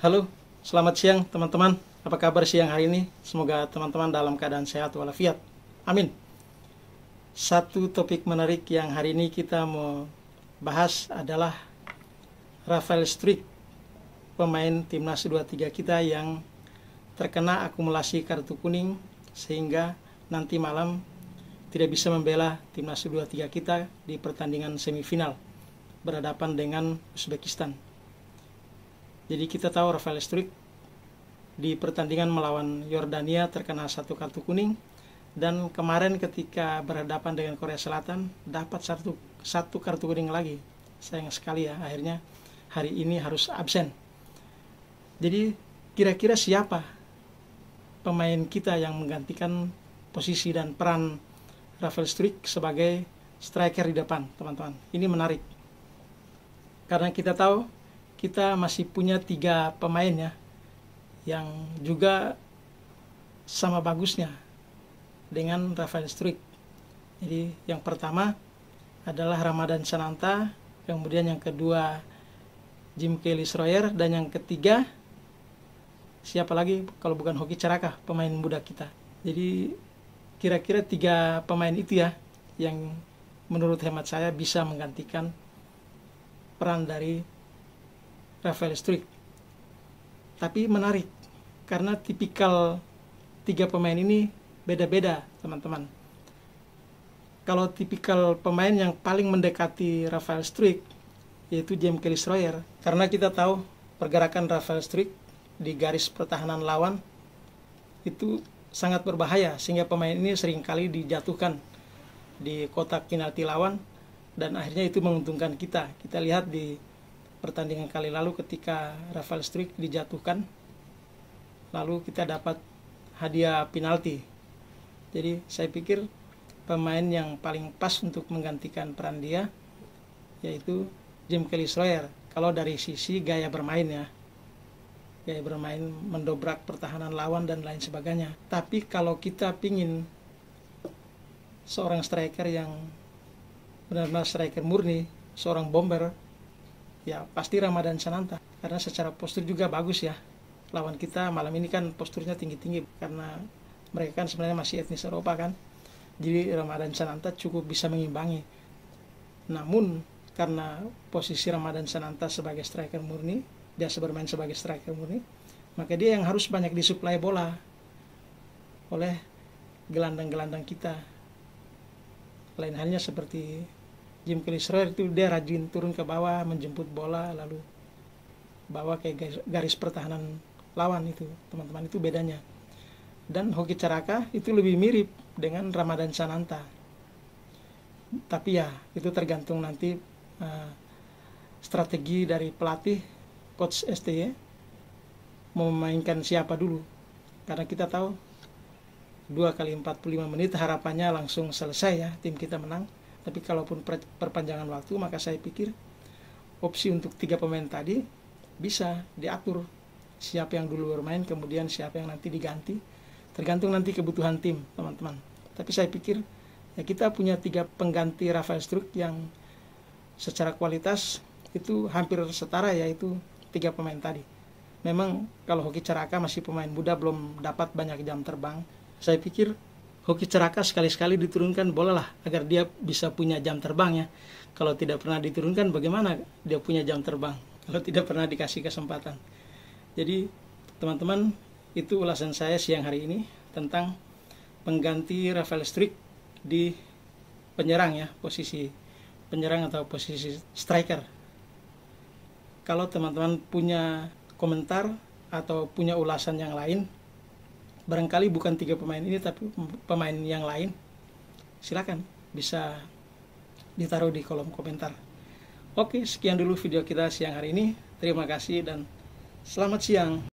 Halo, selamat siang teman-teman. Apa kabar siang hari ini? Semoga teman-teman dalam keadaan sehat walafiat. Amin. Satu topik menarik yang hari ini kita mau bahas adalah Rafael Struijk, pemain timnas U23 kita yang terkena akumulasi kartu kuning sehingga nanti malam tidak bisa membela timnas U23 kita di pertandingan semifinal berhadapan dengan Uzbekistan. Jadi kita tahu Rafael Struijk di pertandingan melawan Yordania terkena satu kartu kuning, dan kemarin ketika berhadapan dengan Korea Selatan dapat satu kartu kuning lagi. Sayang sekali ya, akhirnya hari ini harus absen. Jadi kira-kira siapa pemain kita yang menggantikan posisi dan peran Rafael Struijk sebagai striker di depan, teman-teman? Ini menarik karena kita tahu kita masih punya 3 pemain ya, yang juga sama bagusnya dengan Rafael Struijk. Jadi yang pertama adalah Ramadhan Sananta, kemudian yang kedua Jim Kelly Schroyer, dan yang ketiga siapa lagi kalau bukan Hoki Caraka, pemain muda kita. Jadi kira-kira 3 pemain itu ya yang menurut hemat saya bisa menggantikan peran dari Rafael Struijk. Tapi menarik karena tipikal 3 pemain ini beda-beda, teman-teman. Kalau tipikal pemain yang paling mendekati Rafael Struijk yaitu Jim Kelly Schroyer, karena kita tahu pergerakan Rafael Struijk di garis pertahanan lawan itu sangat berbahaya sehingga pemain ini seringkali dijatuhkan di kotak penalti lawan, dan akhirnya itu menguntungkan kita. Kita lihat di pertandingan kali lalu ketika Rafael Struijk dijatuhkan, lalu kita dapat hadiah penalti. Jadi saya pikir pemain yang paling pas untuk menggantikan peran dia yaitu Jim Kelly Schroyer. Kalau dari sisi gaya bermain ya, gaya bermain mendobrak pertahanan lawan dan lain sebagainya. Tapi kalau kita pingin seorang striker yang benar-benar striker murni, seorang bomber, ya pasti Ramadhan Sananta, karena secara postur juga bagus ya. Lawan kita malam ini kan posturnya tinggi-tinggi karena mereka kan sebenarnya masih etnis Eropa kan. Jadi Ramadhan Sananta cukup bisa mengimbangi. Namun karena posisi Ramadhan Sananta sebagai striker murni, biasa bermain sebagai striker murni, maka dia yang harus banyak disuplai bola oleh gelandang-gelandang kita. Lain halnya seperti Jim Kelly Schroyer, itu dia rajin turun ke bawah menjemput bola lalu bawa ke garis pertahanan lawan. Itu teman-teman, itu bedanya. Dan Hoki Caraka itu lebih mirip dengan Ramadhan Sananta. Tapi ya itu tergantung nanti strategi dari pelatih, coach STY mau memainkan siapa dulu, karena kita tahu 2 kali 45 menit harapannya langsung selesai ya, tim kita menang. Tapi kalaupun perpanjangan waktu, maka saya pikir opsi untuk 3 pemain tadi bisa diatur siapa yang dulu bermain, kemudian siapa yang nanti diganti, tergantung nanti kebutuhan tim, teman-teman. Tapi saya pikir ya kita punya 3 pengganti Rafael Struijk yang secara kualitas itu hampir setara, yaitu 3 pemain tadi. Memang kalau Hoki Caraka masih pemain muda, belum dapat banyak jam terbang. Saya pikir Hoki Caraka sekali-sekali diturunkan boleh lah, agar dia bisa punya jam terbang ya. Kalau tidak pernah diturunkan, bagaimana dia punya jam terbang kalau tidak pernah dikasih kesempatan? Jadi teman-teman, itu ulasan saya siang hari ini tentang pengganti Rafael Struijk di penyerang ya, posisi penyerang atau posisi striker. Kalau teman-teman punya komentar atau punya ulasan yang lain, barangkali bukan 3 pemain ini tapi pemain yang lain, silakan bisa ditaruh di kolom komentar. Oke, sekian dulu video kita siang hari ini. Terima kasih dan selamat siang.